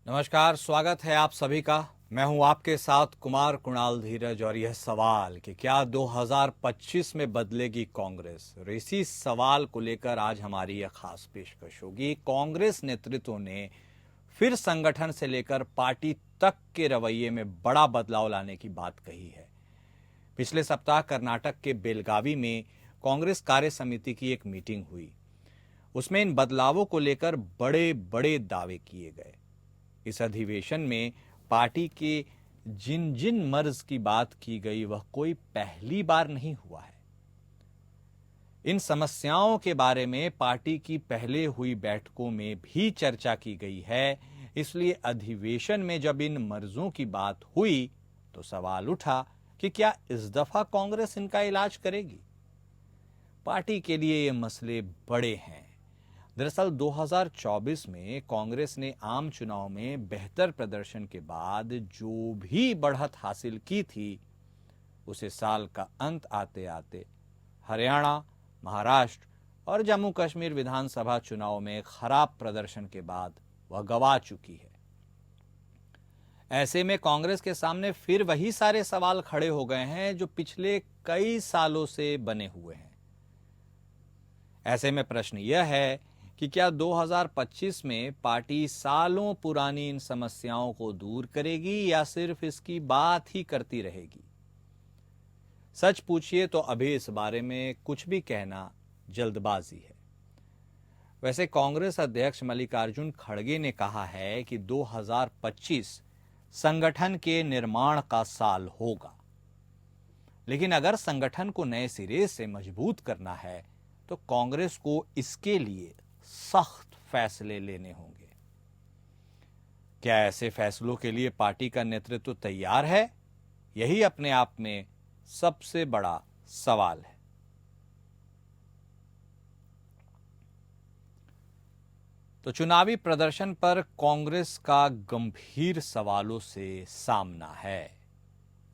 नमस्कार, स्वागत है आप सभी का। मैं हूं आपके साथ कुमार कुणाल धीरज और यह सवाल कि क्या 2025 में बदलेगी कांग्रेस, और इसी सवाल को लेकर आज हमारी यह खास पेशकश होगी। कांग्रेस नेतृत्व ने फिर संगठन से लेकर पार्टी तक के रवैये में बड़ा बदलाव लाने की बात कही है। पिछले सप्ताह कर्नाटक के बेलगावी में कांग्रेस कार्य समिति की एक मीटिंग हुई। उसमें इन बदलावों को लेकर बड़े बड़े दावे किए गए। इस अधिवेशन में पार्टी के जिन जिन मर्ज की बात की गई वह कोई पहली बार नहीं हुआ है। इन समस्याओं के बारे में पार्टी की पहले हुई बैठकों में भी चर्चा की गई है। इसलिए अधिवेशन में जब इन मर्जों की बात हुई तो सवाल उठा कि क्या इस दफा कांग्रेस इनका इलाज करेगी। पार्टी के लिए ये मसले बड़े हैं। दरअसल 2024 में कांग्रेस ने आम चुनाव में बेहतर प्रदर्शन के बाद जो भी बढ़त हासिल की थी उसे साल का अंत आते आते हरियाणा, महाराष्ट्र और जम्मू कश्मीर विधानसभा चुनाव में खराब प्रदर्शन के बाद वह गंवा चुकी है। ऐसे में कांग्रेस के सामने फिर वही सारे सवाल खड़े हो गए हैं जो पिछले कई सालों से बने हुए हैं। ऐसे में प्रश्न यह है कि क्या 2025 में पार्टी सालों पुरानी इन समस्याओं को दूर करेगी या सिर्फ इसकी बात ही करती रहेगी। सच पूछिए तो अभी इस बारे में कुछ भी कहना जल्दबाजी है। वैसे कांग्रेस अध्यक्ष मल्लिकार्जुन खड़गे ने कहा है कि 2025 संगठन के निर्माण का साल होगा, लेकिन अगर संगठन को नए सिरे से मजबूत करना है तो कांग्रेस को इसके लिए सख्त फैसले लेने होंगे। क्या ऐसे फैसलों के लिए पार्टी का नेतृत्व तैयार है? यही अपने आप में सबसे बड़ा सवाल है। तो चुनावी प्रदर्शन पर कांग्रेस का गंभीर सवालों से सामना है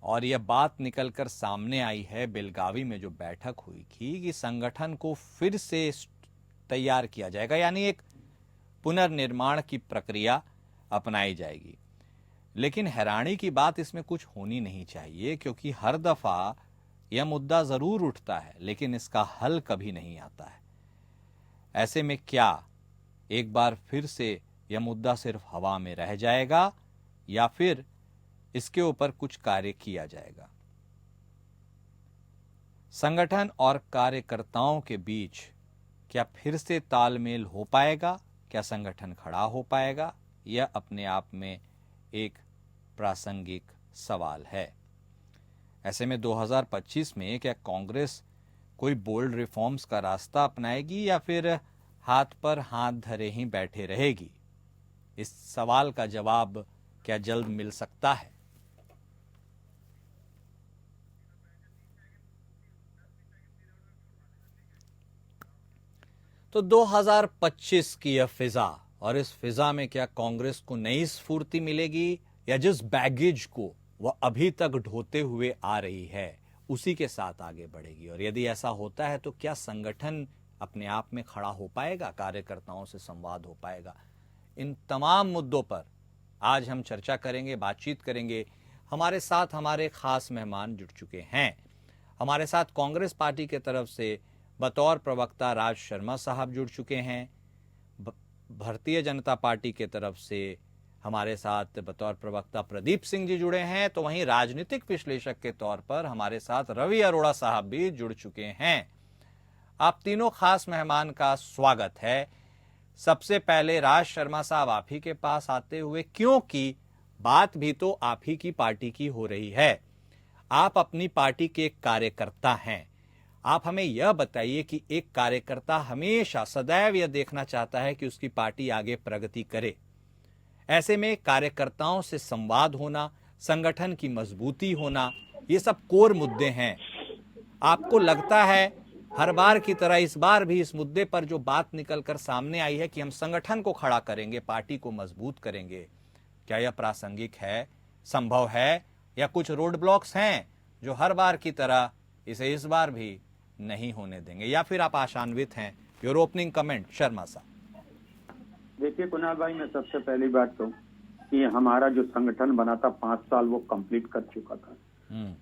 और यह बात निकलकर सामने आई है बेलगावी में जो बैठक हुई थी कि संगठन को फिर से तैयार किया जाएगा, यानी एक पुनर्निर्माण की प्रक्रिया अपनाई जाएगी। लेकिन हैरानी की बात इसमें कुछ होनी नहीं चाहिए, क्योंकि हर दफा यह मुद्दा जरूर उठता है लेकिन इसका हल कभी नहीं आता है। ऐसे में क्या एक बार फिर से यह मुद्दा सिर्फ हवा में रह जाएगा या फिर इसके ऊपर कुछ कार्य किया जाएगा? संगठन और कार्यकर्ताओं के बीच क्या फिर से तालमेल हो पाएगा? क्या संगठन खड़ा हो पाएगा? यह अपने आप में एक प्रासंगिक सवाल है। ऐसे में 2025 में क्या कांग्रेस कोई बोल्ड रिफॉर्म्स का रास्ता अपनाएगी या फिर हाथ पर हाथ धरे ही बैठे रहेगी? इस सवाल का जवाब क्या जल्द मिल सकता है? तो 2025 की यह फिजा, और इस फिजा में क्या कांग्रेस को नई स्फूर्ति मिलेगी या जिस बैगेज को वह अभी तक ढोते हुए आ रही है उसी के साथ आगे बढ़ेगी? और यदि ऐसा होता है तो क्या संगठन अपने आप में खड़ा हो पाएगा, कार्यकर्ताओं से संवाद हो पाएगा? इन तमाम मुद्दों पर आज हम चर्चा करेंगे, बातचीत करेंगे। हमारे साथ हमारे खास मेहमान जुड़ चुके हैं। हमारे साथ कांग्रेस पार्टी के तरफ से बतौर प्रवक्ता राज शर्मा साहब जुड़ चुके हैं। भारतीय जनता पार्टी के तरफ से हमारे साथ बतौर प्रवक्ता प्रदीप सिंह जी जुड़े हैं। तो वहीं राजनीतिक विश्लेषक के तौर पर हमारे साथ रवि अरोड़ा साहब भी जुड़ चुके हैं। आप तीनों खास मेहमान का स्वागत है। सबसे पहले राज शर्मा साहब आप ही के पास आते हुए, क्योंकि बात भी तो आप ही की पार्टी की हो रही है। आप अपनी पार्टी के कार्यकर्ता हैं। आप हमें यह बताइए कि एक कार्यकर्ता हमेशा सदैव यह देखना चाहता है कि उसकी पार्टी आगे प्रगति करे। ऐसे में कार्यकर्ताओं से संवाद होना, संगठन की मजबूती होना, ये सब कोर मुद्दे हैं। आपको लगता है हर बार की तरह इस बार भी इस मुद्दे पर जो बात निकलकर सामने आई है कि हम संगठन को खड़ा करेंगे, पार्टी को मजबूत करेंगे, क्या यह प्रासंगिक है, संभव है, या कुछ रोड ब्लॉक्स हैं जो हर बार की तरह इसे इस बार भी नहीं होने देंगे, या फिर आप आशान्वित हैं? योर ओपनिंग कमेंट शर्मा साहब। देखिए कुणाल भाई, मैं सबसे पहली बात तो कि हमारा जो संगठन बना था 5 साल वो कंप्लीट कर चुका था।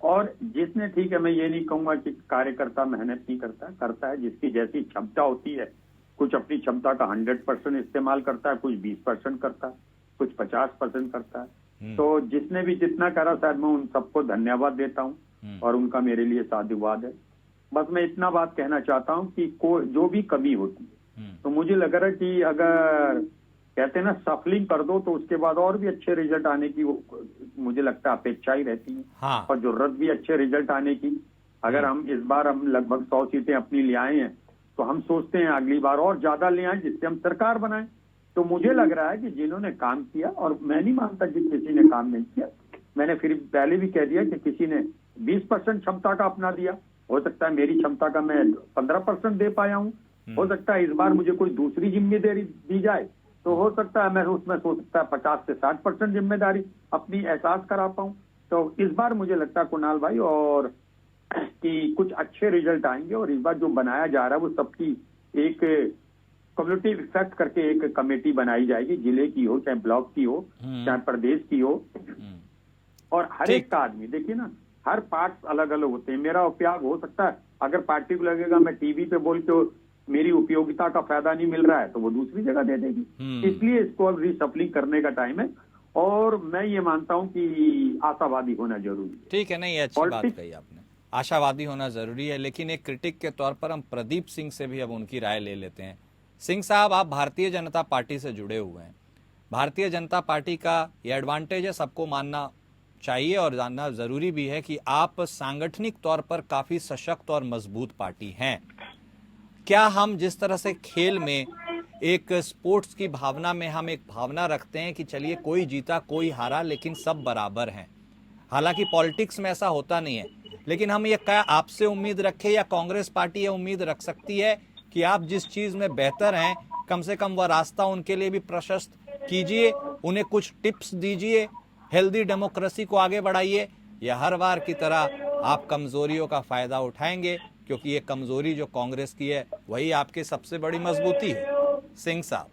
और जिसने, ठीक है मैं ये नहीं कहूंगा कि कार्यकर्ता मेहनत नहीं करता है जिसकी जैसी क्षमता होती है। कुछ अपनी क्षमता का 100% इस्तेमाल करता है, कुछ 20% करता है, कुछ 50% करता है। तो जिसने भी जितना करा शायद मैं उन सबको धन्यवाद देता हूँ और उनका मेरे लिए साधुवाद है। बस मैं इतना बात कहना चाहता हूँ कि जो भी कमी होती है तो मुझे लग रहा है कि अगर कहते हैं ना सफलिंग कर दो तो उसके बाद और भी अच्छे रिजल्ट आने की मुझे लगता है अपेक्षा ही रहती है। हाँ। और जरूरत भी अच्छे रिजल्ट आने की। अगर हम इस बार हम लगभग 100 सीटें अपनी ले आए हैं तो हम सोचते हैं अगली बार और ज्यादा ले आए जिससे हम सरकार बनाएं। तो मुझे लग रहा है कि जिन्होंने काम किया, और मैं नहीं मानता कि किसी ने काम नहीं किया, मैंने फिर पहले भी कह दिया कि किसी ने 20% क्षमता का अपना दिया, हो सकता है मेरी क्षमता का मैं 15% दे पाया हूँ। हो सकता है इस बार मुझे कोई दूसरी जिम्मेदारी दी जाए तो हो सकता है मैं उसमें सोच सकता है 50 से 60% जिम्मेदारी अपनी एहसास करा पाऊं। तो इस बार मुझे लगता है कुणाल भाई और कि कुछ अच्छे रिजल्ट आएंगे और इस बार जो बनाया जा रहा है वो सबकी एक कम्युनिटी इफेक्ट करके एक कमेटी बनाई जाएगी, जिले की हो चाहे ब्लॉक की हो चाहे प्रदेश की हो। और हर एक का आदमी देखिए ना, हर पार्ट अलग अलग होते हैं। मेरा उपयोग हो सकता है अगर पार्टी को लगेगा मैं टीवी पे बोल के मेरी उपयोगिता का फायदा नहीं मिल रहा है तो वो दूसरी जगह दे देगी। इसलिए इसको अब रिसप्लिंग करने का टाइम है और मैं ये मानता हूं कि आशावादी होना जरूरी है। ठीक है, नहीं ये अच्छी बात कही आपने, आशावादी होना जरूरी है। लेकिन एक क्रिटिक के तौर पर हम प्रदीप सिंह से भी अब उनकी राय ले लेते हैं। सिंह साहब, आप भारतीय जनता पार्टी से जुड़े हुए हैं। भारतीय जनता पार्टी का ये एडवांटेज है, सबको मानना चाहिए और जानना जरूरी भी है कि आप सांगठनिक तौर पर काफी सशक्त और मजबूत पार्टी हैं। क्या हम जिस तरह से खेल में एक स्पोर्ट्स की भावना में हम एक भावना रखते हैं कि चलिए कोई जीता कोई हारा लेकिन सब बराबर हैं, हालांकि पॉलिटिक्स में ऐसा होता नहीं है, लेकिन हम ये क्या आपसे उम्मीद रखें या कांग्रेस पार्टी ये उम्मीद रख सकती है कि आप जिस चीज में बेहतर हैं कम से कम वह रास्ता उनके लिए भी प्रशस्त कीजिए, उन्हें कुछ टिप्स दीजिए, हेल्दी डेमोक्रेसी को आगे बढ़ाइए, या हर बार की तरह आप कमजोरियों का फायदा उठाएंगे क्योंकि ये कमजोरी जो कांग्रेस की है वही आपकी सबसे बड़ी मजबूती है? सिंह साहब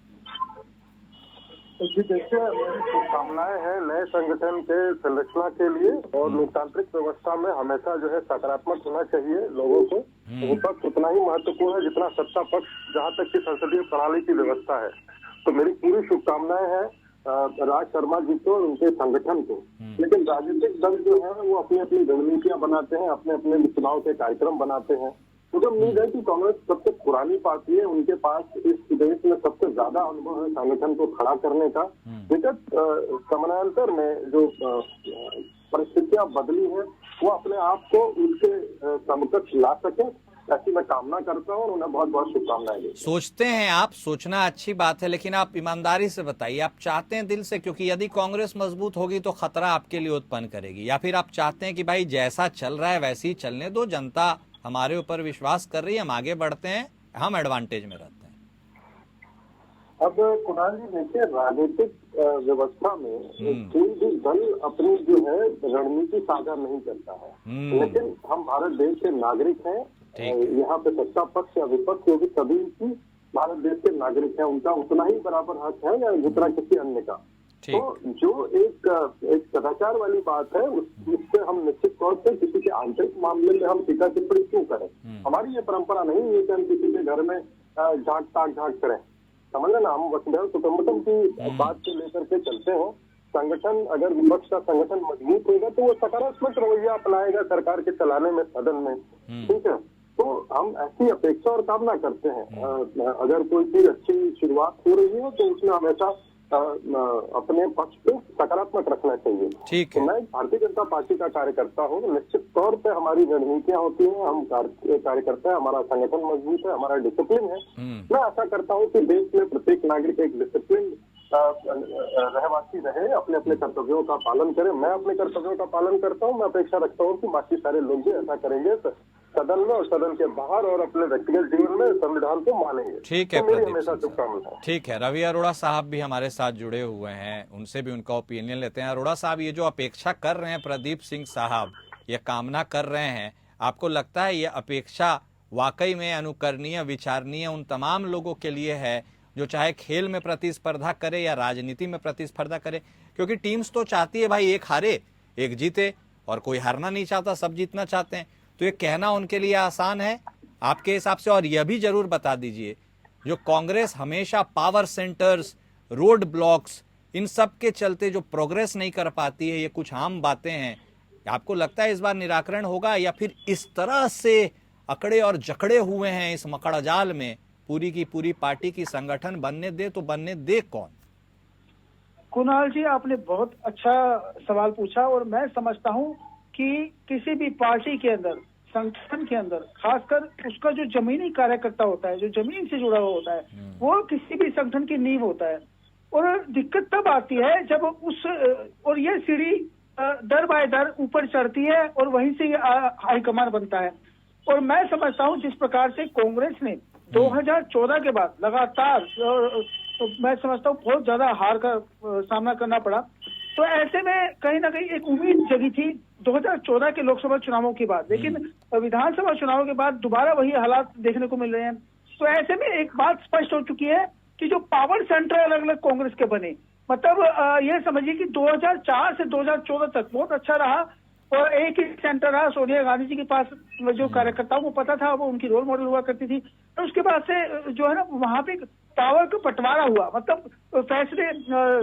जी देखिए, मेरी शुभकामनाएं हैं नए संगठन के संरचना के लिए और लोकतांत्रिक व्यवस्था में हमेशा जो है सकारात्मक होना चाहिए लोगों को। विपक्ष उतना ही महत्वपूर्ण है जितना सत्ता पक्ष, जहां तक की संसदीय प्रणाली की व्यवस्था है। तो मेरी पूरी शुभकामनाएं हैं राज शर्मा जी को और उनके संगठन को। लेकिन राजनीतिक दल जो है वो अपनी अपनी रणनीतियां बनाते हैं, अपने अपने चुनाव के कार्यक्रम बनाते हैं। मुझे उम्मीद है कि कांग्रेस सबसे पुरानी पार्टी है, उनके पास इस देश में सबसे ज्यादा अनुभव है संगठन को खड़ा करने का। विगत समानांतर में जो परिस्थितियां बदली है वो अपने आप को उसके समकक्ष ला सके, ऐसी मैं कामना करता हूँ और उन्हें बहुत बहुत शुभकामनाएं देता हूं। सोचते हैं आप, सोचना अच्छी बात है, लेकिन आप ईमानदारी से बताइए, आप चाहते हैं दिल से, क्योंकि यदि कांग्रेस मजबूत होगी तो खतरा आपके लिए उत्पन्न करेगी, या फिर आप चाहते हैं कि भाई जैसा चल रहा है वैसे ही चलने दो, जनता हमारे ऊपर विश्वास कर रही है, हम आगे बढ़ते हैं, हम एडवांटेज में रहते हैं? अब कुणाल जी देखिए, राजनीतिक व्यवस्था में कोई भी दल अपनी जो है रणनीति साझा नहीं करता है। लेकिन हम भारत देश के नागरिक हैं, यहाँ पे सत्ता पक्ष या विपक्ष जो भी सभी की भारत देश के नागरिक हैं, उनका उतना ही बराबर हक है या जितना किसी अन्य का। तो जो एक सदाचार वाली बात है उससे हम निश्चित तौर से किसी के आंतरिक मामले में हम टीका टिप्पणी क्यों करें। हमारी ये परंपरा नहीं है कि हम किसी के घर में झांक करें। समझ लेना, हम वसुधैव कुटुंबकम की बात से लेकर के चलते हैं। संगठन, अगर विपक्ष का संगठन मजबूत होगा तो वो सकारात्मक रवैया अपनाएगा सरकार के चलाने में, सदन में। ठीक है, तो हम ऐसी अपेक्षा और कामना करते हैं। अगर कोई चीज अच्छी शुरुआत हो रही है तो उसमें हमेशा अपने पक्ष पे सकारात्मक रखना चाहिए। ठीक है। तो मैं भारतीय जनता पार्टी का कार्यकर्ता हूँ, निश्चित तौर पे हमारी रणनीतियां होती हैं, हम कार्यकर्ता है, हमारा संगठन मजबूत है, हमारा डिसिप्लिन है। मैं आशा करता हूँ कि देश में प्रत्येक नागरिक एक डिसिप्लिन रहवासी रहे, अपने अपने कर्तव्यों का पालन करे। मैं अपने कर्तव्यों का पालन करता हूँ, मैं अपेक्षा रखता हूँ कि बाकी सारे लोग भी ऐसा करेंगे सदन में और सदन के बाहर और अपने व्यक्तिगत जीवन में संविधान को मानेंगे। ठीक है, तो मेरी हमेशा शुभकामनाएं। ठीक है, रवि अरोड़ा साहब भी हमारे साथ जुड़े हुए हैं, उनसे भी उनका ओपिनियन लेते हैं। अरोड़ा साहब, ये जो अपेक्षा कर रहे हैं प्रदीप सिंह साहब, ये कामना कर रहे हैं, आपको लगता है ये अपेक्षा वाकई में अनुकरणीय, विचारणीय उन तमाम लोगों के लिए है जो चाहे खेल में प्रतिस्पर्धा करे या राजनीति में प्रतिस्पर्धा करे, क्योंकि टीम्स तो चाहती है भाई एक हारे एक जीते, और कोई हारना नहीं चाहता, सब जीतना चाहते हैं। तो ये कहना उनके लिए आसान है आपके हिसाब से? और यह भी जरूर बता दीजिए, जो कांग्रेस हमेशा पावर सेंटर्स, रोड ब्लॉक्स, इन सब के चलते जो प्रोग्रेस नहीं कर पाती है, ये कुछ आम बातें हैं, आपको लगता है इस बार निराकरण होगा, या फिर इस तरह से अकड़े और जकड़े हुए हैं इस मकड़जाल में पूरी की पूरी पार्टी की संगठन बनने दे तो बनने दे कौन? कुणाल जी, आपने बहुत अच्छा सवाल पूछा, और मैं समझता हूं कि किसी भी पार्टी के अंदर, संगठन के अंदर, खासकर उसका जो जमीनी कार्यकर्ता होता है, जो जमीन से जुड़ा हुआ होता है, वो किसी भी संगठन की नींव होता है। और दिक्कत तब आती है जब और ये सीढ़ी दर बाय दर ऊपर चढ़ती है और वहीं से ये हाईकमान बनता है। और मैं समझता हूं जिस प्रकार से कांग्रेस ने 2014 के बाद लगातार, तो मैं समझता हूँ बहुत ज्यादा हार का सामना करना पड़ा। तो ऐसे में कहीं ना कहीं एक उम्मीद जगी थी 2014 के लोकसभा चुनावों के बाद, लेकिन विधानसभा चुनावों के बाद दोबारा वही हालात देखने को मिल रहे हैं। तो ऐसे में एक बात स्पष्ट हो चुकी है कि जो पावर सेंटर अलग अलग कांग्रेस के बने, मतलब ये समझिए कि 2004 से 2014 तक बहुत अच्छा रहा, और एक ही सेंटर रहा सोनिया गांधी जी के पास, जो कार्यकर्ताओं को पता था वो उनकी रोल मॉडल हुआ करती थी। तो उसके बाद से जो है ना, वहां पे पावर का बंटवारा हुआ, मतलब फैसले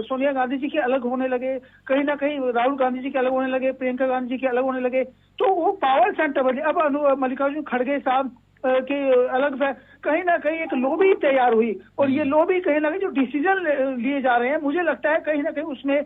सोनिया गांधी जी के अलग होने लगे, कहीं ना कहीं राहुल गांधी जी के अलग होने लगे, प्रियंका गांधी जी के अलग होने लगे, तो वो पावर सेंटर बने। अब मल्लिकार्जुन खड़गे साहब के अलग कहीं ना कहीं एक लॉबी तैयार हुई, और ये लॉबी कहीं ना कहीं जो डिसीजन लिए जा रहे हैं, मुझे लगता है कहीं ना कहीं उसमें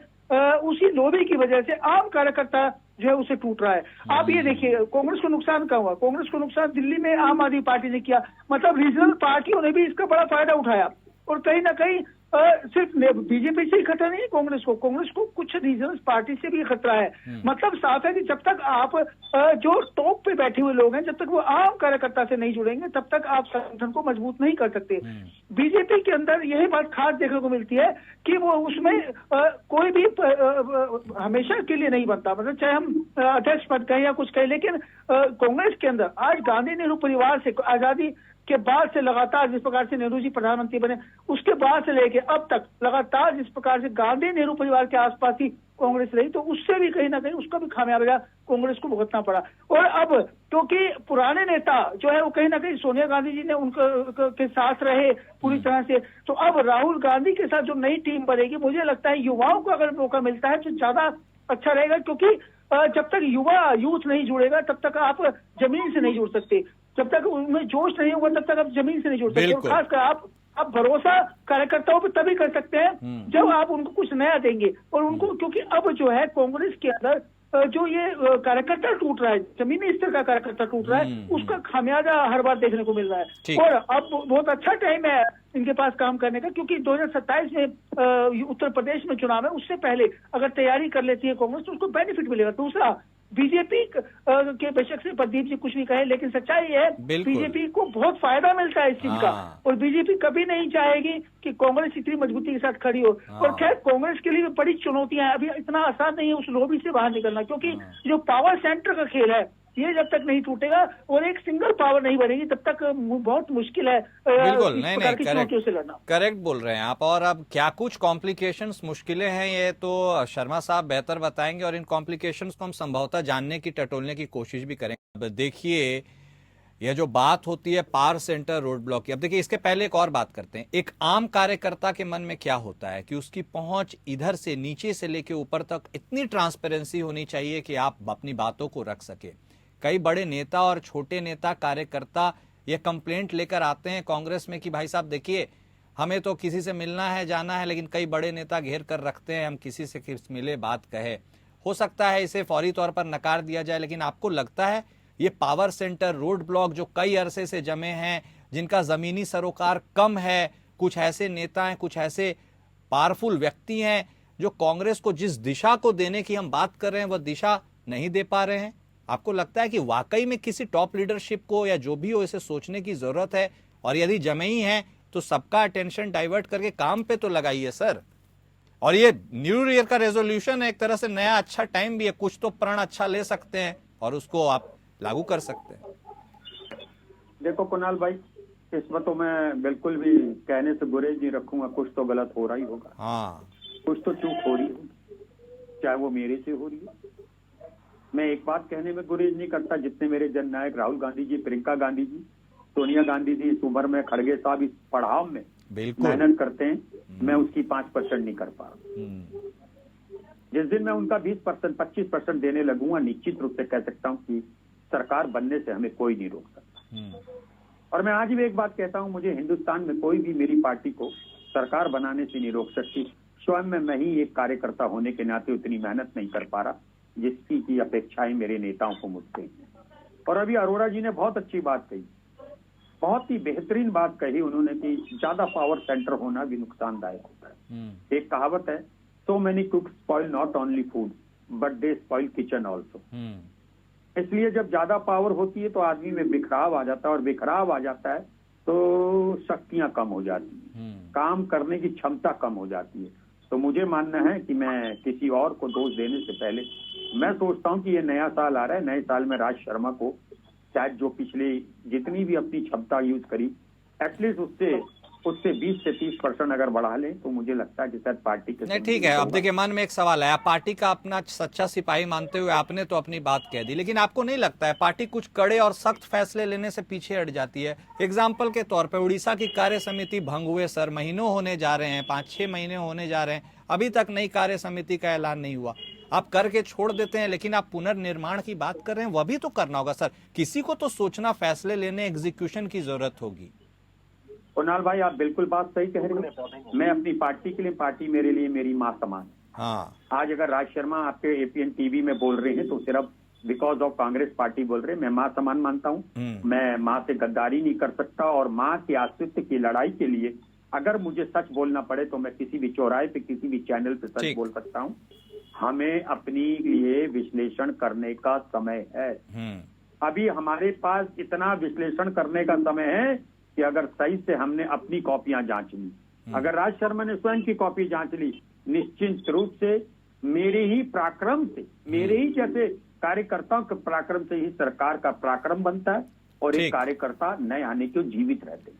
उसी लॉबी की वजह से आम कार्यकर्ता जो है उसे टूट रहा है। आप ये देखिए, कांग्रेस को नुकसान कहाँ हुआ? कांग्रेस को नुकसान दिल्ली में आम आदमी पार्टी ने किया, मतलब रीजनल पार्टियों ने भी इसका बड़ा फायदा उठाया, और कहीं ना कहीं सिर्फ बीजेपी से ही खतरा नहीं है कांग्रेस को कुछ रीजनल पार्टी से भी खतरा है। मतलब साफ है कि जब तक आप जो टॉप पे बैठे हुए लोग हैं, जब तक वो आम कार्यकर्ता से नहीं जुड़ेंगे, तब तक आप संगठन को मजबूत नहीं कर सकते। बीजेपी के अंदर यही बात खास देखने को मिलती है कि वो उसमें कोई भी हमेशा के लिए नहीं बनता, मतलब चाहे हम अध्यक्ष पद कहें या कुछ कहें, लेकिन कांग्रेस के अंदर आज गांधी नेहरू परिवार से आजादी के बाद से लगातार जिस प्रकार से नेहरू जी प्रधानमंत्री बने, उसके बाद से लेके अब तक लगातार जिस प्रकार से गांधी नेहरू परिवार के आसपास ही कांग्रेस रही, तो उससे भी कहीं ना कहीं उसका भी खामियाजा कांग्रेस को भुगतना पड़ा। और अब क्योंकि पुराने नेता जो है वो कहीं ना कहीं सोनिया गांधी जी ने उनके के साथ रहे पूरी तरह से, तो अब राहुल गांधी के साथ जो नई टीम बनेगी, मुझे लगता है युवाओं को अगर मौका मिलता है तो ज्यादा अच्छा रहेगा, क्योंकि जब तक यूथ नहीं जुड़ेगा तब तक आप जमीन से नहीं जुड़ सकते, जब तक उनमें जोश नहीं होगा तब तक आप जमीन से नहीं जुड़ सकते। और खासकर आप भरोसा कार्यकर्ताओं पर तभी कर सकते हैं जब आप उनको कुछ नया देंगे, और उनको, क्योंकि अब जो है कांग्रेस के अंदर जो ये कार्यकर्ता टूट रहा है, जमीनी स्तर का कार्यकर्ता टूट रहा है, उसका खामियाजा हर बार देखने को मिल रहा है। और अब बहुत अच्छा टाइम है इनके पास काम करने का, क्योंकि 2027 में उत्तर प्रदेश में चुनाव है, उससे पहले अगर तैयारी कर लेती है कांग्रेस तो उसको बेनिफिट मिलेगा। दूसरा, बीजेपी के बेशक से प्रदीप जी कुछ भी कहे, लेकिन सच्चाई है बीजेपी को बहुत फायदा मिलता है इस चीज का, और बीजेपी कभी नहीं चाहेगी कि कांग्रेस इतनी मजबूती के साथ खड़ी हो। और खैर कांग्रेस के लिए भी बड़ी चुनौतियां हैं, अभी इतना आसान नहीं है उस लॉबी से बाहर निकलना, क्योंकि जो पावर सेंटर का खेल है ये जब तक नहीं टूटेगा और एक सिंगल पावर नहीं बनेगी तब तक बहुत मुश्किल है बिल्कुल नहीं से लड़ना। करेक्ट बोल रहे हैं आप। और अब क्या कुछ कॉम्प्लिकेशंस मुश्किलें हैं ये तो शर्मा साहब बेहतर बताएंगे, और इन कॉम्प्लिकेशंस को हम संभवतः जानने की, टटोलने की कोशिश भी करेंगे। अब देखिए, यह जो बात होती है पावर सेंटर, रोड ब्लॉक की, अब देखिए इसके पहले एक और बात करते हैं। एक आम कार्यकर्ता के मन में क्या होता है कि उसकी पहुंच इधर से नीचे से लेके ऊपर तक इतनी ट्रांसपेरेंसी होनी चाहिए कि आप अपनी बातों को रख सके। कई बड़े नेता और छोटे नेता कार्यकर्ता ये कंप्लेंट लेकर आते हैं कांग्रेस में कि भाई साहब देखिए, हमें तो किसी से मिलना है, जाना है, लेकिन कई बड़े नेता घेर कर रखते हैं, हम किसी से मिले बात कहे। हो सकता है इसे फौरी तौर पर नकार दिया जाए, लेकिन आपको लगता है ये पावर सेंटर, रोड ब्लॉक जो कई अरसे से जमे हैं, जिनका जमीनी सरोकार कम है, कुछ ऐसे नेता हैं, कुछ ऐसे पावरफुल व्यक्ति हैं जो कांग्रेस को जिस दिशा को देने की हम बात कर रहे हैं वह दिशा नहीं दे पा रहे हैं? आपको लगता है कि वाकई में किसी टॉप लीडरशिप को या जो भी हो इसे सोचने की जरूरत है, और यदि जमे ही है तो सबका अटेंशन डाइवर्ट करके काम पे तो लगाइए सर। और ये न्यू ईयर का रेजोल्यूशन है, एक तरह से नया अच्छा टाइम भी है, कुछ तो प्रण अच्छा ले सकते हैं और उसको आप लागू कर सकते हैं। देखो कुणाल भाई, इसमें तो मैं बिल्कुल भी कहने से गुरेज नहीं रखूंगा, कुछ तो गलत हो रहा ही होगा। हाँ, कुछ तो चूक हो रही होगी, चाहे वो मेरे से हो रही है। मैं एक बात कहने में गुरेज नहीं करता, जितने मेरे जननायक राहुल गांधी जी, प्रियंका गांधी जी, सोनिया गांधी जी इस उम्र में, खड़गे साहब इस पड़ाव में बिल्कुल मेहनत करते हैं, मैं उसकी 5% नहीं कर पा रहा। जिस दिन मैं उनका 20%, 25% देने लगूंगा, निश्चित रूप से कह सकता हूं कि सरकार बनने से हमें कोई नहीं रोक सकता। और मैं आज भी एक बात कहता हूं, मुझे हिंदुस्तान में कोई भी मेरी पार्टी को सरकार बनाने से नहीं रोक सकती। स्वयं में मैं ही एक कार्यकर्ता होने के नाते उतनी मेहनत नहीं कर पा रहा जिसकी की अपेक्षाएं मेरे नेताओं को मुझसे हैं। और अभी अरोड़ा जी ने बहुत अच्छी बात कही, बहुत ही बेहतरीन बात कही उन्होंने कि ज्यादा पावर सेंटर होना भी नुकसानदायक होता है। एक कहावत है, so many कुक्स spoil not only food but they spoil kitchen also. इसलिए जब ज्यादा पावर होती है तो आदमी में बिखराव आ जाता है, और बिखराव आ जाता है तो शक्तियां कम हो जाती है, काम करने की क्षमता कम हो जाती है। तो मुझे मानना है कि मैं किसी और को दोष देने से पहले मैं सोचता हूं कि ये नया साल आ रहा है, नए साल में राज शर्मा को शायद जो पिछले जितनी भी अपनी क्षमता यूज करी, एटलीस्ट उससे 20 से 30% अगर बढ़ा लें तो मुझे लगता है कि शायद पार्टी के नहीं, ठीक है। अब देखिए, मन में एक सवाल है, आप पार्टी का अपना सच्चा सिपाही मानते हुए आपने तो अपनी बात कह दी, लेकिन आपको नहीं लगता है पार्टी कुछ कड़े और सख्त फैसले लेने से पीछे हट जाती है? एग्जाम्पल के तौर पे उड़ीसा की कार्य समिति भंग हुए सर महीनों होने जा रहे हैं, 5-6 महीने होने जा रहे हैं, अभी तक नई कार्य समिति का ऐलान नहीं हुआ। आप करके छोड़ देते हैं, लेकिन आप पुनर्निर्माण की बात कर रहे हैं, वह भी तो करना होगा सर। किसी को तो सोचना, फैसले लेने, एग्जीक्यूशन की जरूरत होगी। कुणाल भाई, आप बिल्कुल बात सही कह रहे हैं। मैं अपनी पार्टी के लिए, पार्टी मेरे लिए मेरी माँ समान है। हाँ, आज अगर राज शर्मा आपके एपीएन टीवी में बोल रहे हैं तो सिर्फ बिकॉज ऑफ कांग्रेस पार्टी बोल रहे हैं। मैं माँ समान मानता हूँ, मैं माँ से गद्दारी नहीं कर सकता, और माँ के अस्तित्व की लड़ाई के लिए अगर मुझे सच बोलना पड़े तो मैं किसी भी चौराहे पे, किसी भी चैनल पे सच बोल सकता हूँ। हमें अपनी लिए विश्लेषण करने का समय है। अभी हमारे पास इतना विश्लेषण करने का समय है कि अगर सही से हमने अपनी कॉपियां जांच ली, अगर राज शर्मा ने स्वयं की कॉपी जांच ली, निश्चित रूप से मेरे ही पराक्रम से, मेरे ही जैसे कार्यकर्ताओं के पराक्रम से ही सरकार का पराक्रम बनता है, और एक कार्यकर्ता नए आने के जीवित रहते हैं।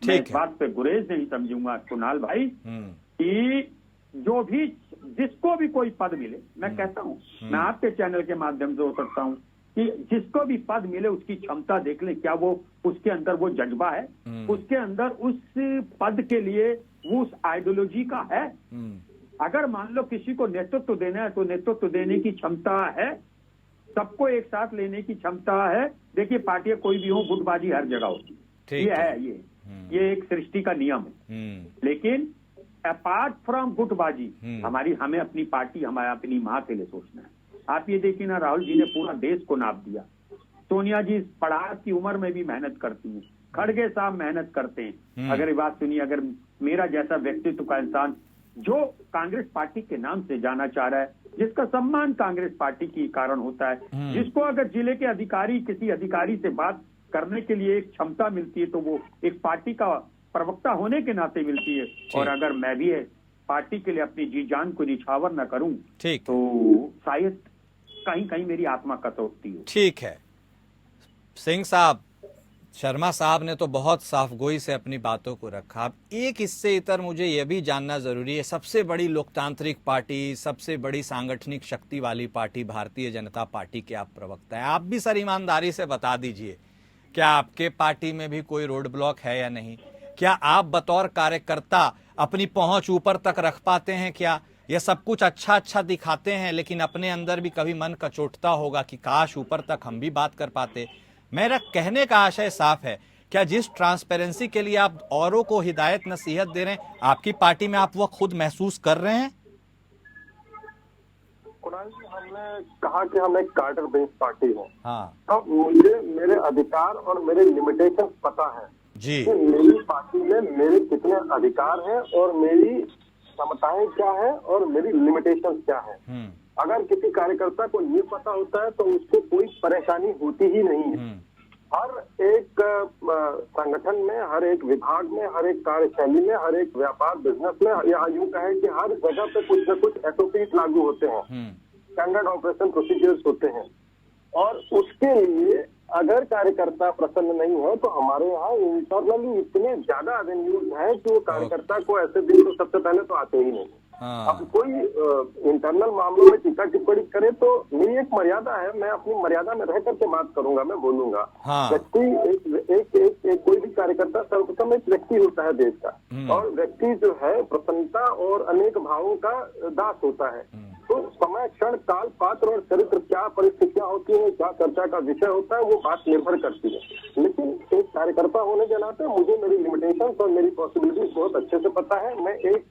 मैं इस बात पे गुरेज नहीं समझूंगा कुणाल भाई कि जो भी, जिसको भी कोई पद मिले, मैं कहता हूँ, मैं आपके चैनल के माध्यम से हो सकता हूँ कि जिसको भी पद मिले उसकी क्षमता देख ले, क्या वो उसके अंदर वो जज्बा है, उसके अंदर उस पद के लिए वो उस आइडियोलॉजी का है। अगर मान लो किसी को नेतृत्व देना है तो नेतृत्व देने की क्षमता है, सबको एक साथ लेने की क्षमता है। देखिए, पार्टियां कोई भी हो, गुटबाजी हर जगह होती है, ये है, ये एक सृष्टि का नियम है। लेकिन अपार्ट फ्रॉम गुटबाजी हमें अपनी पार्टी, हमारे अपनी माँ के लिए सोचना है। आप ये देखिए ना, राहुल जी ने पूरा देश को नाप दिया, सोनिया जी पढ़ाई की उम्र में भी मेहनत करती हैं, खड़गे साहब मेहनत करते हैं। अगर ये बात सुनिए, अगर मेरा जैसा व्यक्तित्व का इंसान जो कांग्रेस पार्टी के नाम से जाना चाह रहा है, जिसका सम्मान कांग्रेस पार्टी के कारण होता है, जिसको अगर जिले के अधिकारी किसी अधिकारी से बात करने के लिए एक क्षमता मिलती है तो वो एक पार्टी का प्रवक्ता होने के नाते मिलती है। और अगर मैं भी पार्टी के लिए अपनी जी जान को निछावर न करूं तो शायद कहीं कहीं मेरी आत्मा कतोती हो। ठीक है सिंह साहब, शर्मा साहब ने तो बहुत साफगोई से अपनी बातों को रखा। अब एक इससे इतर मुझे यह भी जानना जरूरी है, सबसे बड़ी लोकतांत्रिक पार्टी, सबसे बड़ी सांगठनिक शक्ति वाली पार्टी भारतीय जनता पार्टी के आप प्रवक्ता हैं, आप भी सर ईमानदारी से बता दीजिए, क्या आपके पार्टी में भी कोई रोड ब्लॉक है या नहीं? क्या आप बतौर कार्यकर्ता अपनी पहुंच ऊपर तक रख पाते हैं? क्या यह सब कुछ अच्छा दिखाते हैं, लेकिन अपने अंदर भी कभी मन कचोटता होगा कि काश ऊपर तक हम भी बात कर पाते? मेरा कहने का आशय साफ है, क्या जिस ट्रांसपेरेंसी के लिए आप औरों को हिदायत नसीहत दे रहे हैं, आपकी पार्टी में आप वो खुद महसूस कर रहे हैं? कुणाल जी, हमने कहा कि हम एक कार्डर बेस्ड पार्टी है। हाँ, तो मुझे मेरे अधिकार और मेरे लिमिटेशन पता है जी, कि मेरी पार्टी में मेरे कितने अधिकार हैं और मेरी क्षमताएं क्या है और मेरी लिमिटेशन क्या है। अगर किसी कार्यकर्ता को ये पता होता है तो उसको कोई परेशानी होती ही नहीं है। हर एक संगठन में, हर एक विभाग में, हर एक कार्यशैली में, हर एक व्यापार बिजनेस में, या यूं कहे कि हर जगह पे कुछ न कुछ SOP लागू होते हैं, स्टैंडर्ड ऑपरेशन प्रोसीजर्स होते हैं, और उसके लिए अगर कार्यकर्ता प्रसन्न नहीं है तो हमारे यहाँ इंटरनली इतने ज्यादा एवेन्यूज हैं कि वो कार्यकर्ता को ऐसे दिन तो सबसे पहले तो आते ही नहीं। अब कोई इंटरनल मामलों में टीका टिप्पणी करे तो मेरी एक मर्यादा है, मैं अपनी मर्यादा में रह करके बात करूंगा, मैं बोलूंगा। व्यक्ति कोई भी कार्यकर्ता सर्वप्रथम एक व्यक्ति होता है देश का, और व्यक्ति जो है प्रसन्नता और अनेक भावों का दास होता है। तो समय, क्षण, काल, पात्र और चरित्र, क्या परिस्थितियां होती है, क्या चर्चा का विषय होता है, वो बात निर्भर करती है। लेकिन एक कार्यकर्ता होने के नाते मुझे मेरी लिमिटेशंस और मेरी पॉसिबिलिटीज बहुत अच्छे से पता है। मैं एक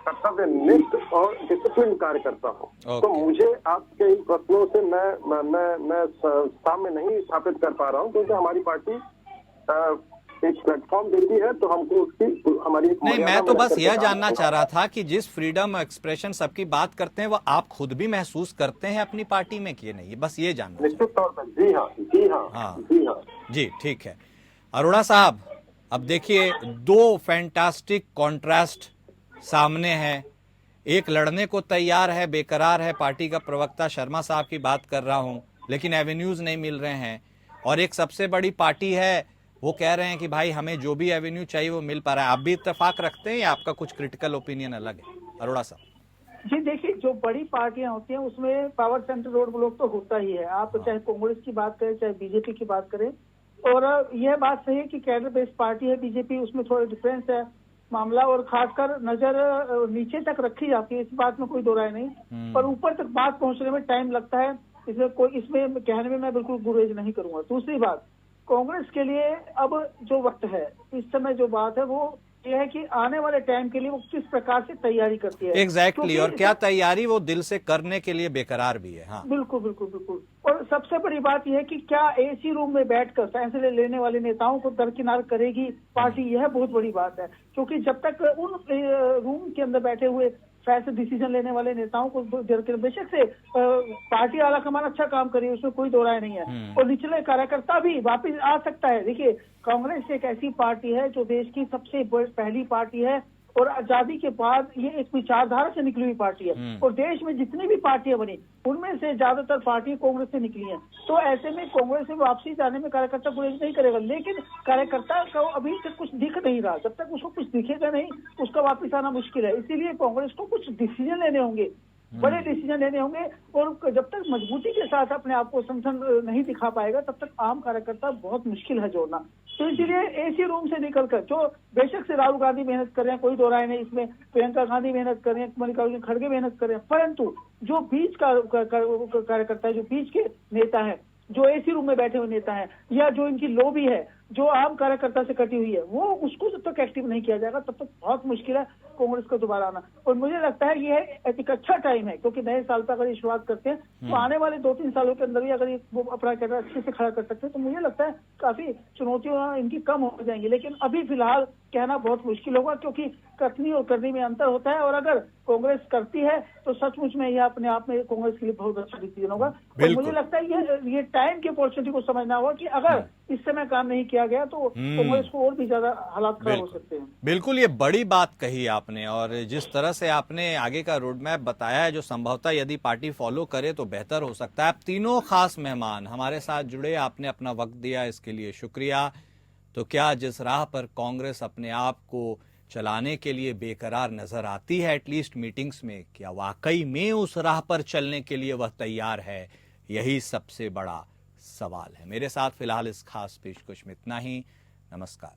कर्तव्यनिष्ठ और डिसिप्लिन कार्यकर्ता हूँ। तो मुझे आपके इन प्रश्नों से मैं सामने नहीं स्थापित कर पा रहा हूँ, क्योंकि हमारी पार्टी एक प्लेटफॉर्म देती है तो हमको उसकी हमारी एक नहीं, मैं तो बस यह जानना चाह रहा था कि जिस फ्रीडम एक्सप्रेशन सबकी बात करते हैं वो आप खुद भी महसूस करते हैं अपनी पार्टी में कि नहीं, बस ये जानना। निश्चित तौर पर जी हाँ, जी हाँ, हाँ जी हाँ जी, ठीक है। अरोड़ा साहब, अब देखिए दो फैंटास्टिक कॉन्ट्रास्ट सामने है। एक लड़ने को तैयार है, बेकरार है, पार्टी का प्रवक्ता शर्मा साहब की बात कर रहा हूं, लेकिन एवेन्यूज नहीं मिल रहे हैं। और एक सबसे बड़ी पार्टी है, वो कह रहे हैं कि भाई हमें जो भी एवेन्यू चाहिए वो मिल पा रहा है। आप भी इत्तेफाक रखते हैं या आपका कुछ क्रिटिकल ओपिनियन अलग है? अरोड़ा साहब जी देखिए, जो बड़ी पार्टियां होती हैं उसमें पावर सेंटर रोड ब्लॉक तो होता ही है। आप चाहे कांग्रेस की बात करें चाहे बीजेपी की बात करें, और यह बात सही है कि कैडर बेस्ड पार्टी है बीजेपी, उसमें थोड़ा डिफरेंस है मामला, और खासकर नजर नीचे तक रखी जाती है, इस बात में कोई दो राय नहीं, पर ऊपर तक बात पहुंचने में टाइम लगता है। इसमें कहने में मैं बिल्कुल गुरेज नहीं करूंगा। दूसरी बात, कांग्रेस के लिए अब जो वक्त है, इस समय जो बात है वो ये है कि आने वाले टाइम के लिए वो किस प्रकार से तैयारी करती है। एग्जैक्टली, और क्या तैयारी वो दिल से करने के लिए बेकरार भी है। हाँ बिल्कुल बिल्कुल बिल्कुल। और सबसे बड़ी बात यह है कि क्या एसी रूम में बैठकर फैसले लेने वाले नेताओं को दरकिनार करेगी पार्टी, यह बहुत बड़ी बात है। क्योंकि जब तक उन रूम के अंदर बैठे हुए फैसले डिसीजन लेने वाले नेताओं को बेशक से पार्टी आला कमान अच्छा काम करी, उसमें कोई दो राय नहीं है, और निचले कार्यकर्ता भी वापस आ सकता है। देखिए, कांग्रेस एक ऐसी पार्टी है जो देश की सबसे पहली पार्टी है, और आजादी के बाद ये एक विचारधारा से निकली हुई पार्टी है, और देश में जितनी भी पार्टियां बनी उनमें से ज्यादातर पार्टियां कांग्रेस से निकली हैं। तो ऐसे में कांग्रेस से वापसी जाने में कार्यकर्ता गुरेज नहीं करेगा, लेकिन कार्यकर्ता को अभी तक कुछ दिख नहीं रहा। जब तक उसको कुछ दिखेगा नहीं, उसका वापस आना मुश्किल है। इसीलिए कांग्रेस को कुछ डिसीजन लेने होंगे, बड़े डिसीजन लेने होंगे, और जब तक मजबूती के साथ अपने आप को संगठन नहीं दिखा पाएगा तब तक आम कार्यकर्ता बहुत मुश्किल है जोड़ना। तो इसलिए एसी रूम से निकलकर, जो बेशक से राहुल गांधी मेहनत कर रहे हैं, कोई दो राय नहीं इसमें, प्रियंका गांधी मेहनत कर रहे हैं, मल्लिकार्जुन खड़गे मेहनत कर रहे हैं, परंतु जो बीच का कार्यकर्ता है, जो बीच के नेता है, जो एसी रूम में बैठे हुए नेता है, या जो इनकी लॉबी है जो आम कार्यकर्ता से कटी हुई है, वो उसको जब तक एक्टिव नहीं किया जाएगा तब तक बहुत मुश्किल है कांग्रेस को दोबारा आना। और मुझे लगता है ये एक अच्छा टाइम है, क्योंकि नए साल पर अगर ये शुरुआत करते हैं तो आने वाले 2-3 सालों के अंदर ही अगर ये वो अपना कैडर अच्छे से खड़ा कर सकते हैं तो मुझे लगता है काफी चुनौतियां इनकी कम हो जाएंगी। लेकिन अभी फिलहाल कहना बहुत मुश्किल होगा, क्योंकि कथनी और करनी में अंतर होता है, और अगर कांग्रेस करती है तो सचमुच में यह अपने आप में कांग्रेस के लिए बहुत अच्छा डिसीजन होगा। और मुझे लगता है ये टाइम की अपॉर्चुनिटी को समझना होगा कि अगर इस समय काम नहीं किया गया तो कांग्रेस को और भी ज्यादा हालात खराब हो सकते हैं। बिल्कुल, ये बड़ी बात कही आपने, और जिस तरह से आपने आगे का रोड मैप बताया है जो संभवतः यदि पार्टी फॉलो करे तो बेहतर हो सकता है। आप तीनों खास मेहमान हमारे साथ जुड़े, आपने अपना वक्त दिया, इसके लिए शुक्रिया। तो क्या जिस राह पर कांग्रेस अपने आप को चलाने के लिए बेकरार नजर आती है एटलीस्ट मीटिंग्स में, क्या वाकई में उस राह पर चलने के लिए वह तैयार है? यही सबसे बड़ा सवाल है। मेरे साथ फिलहाल इस खास पेशकश में इतना ही। नमस्कार।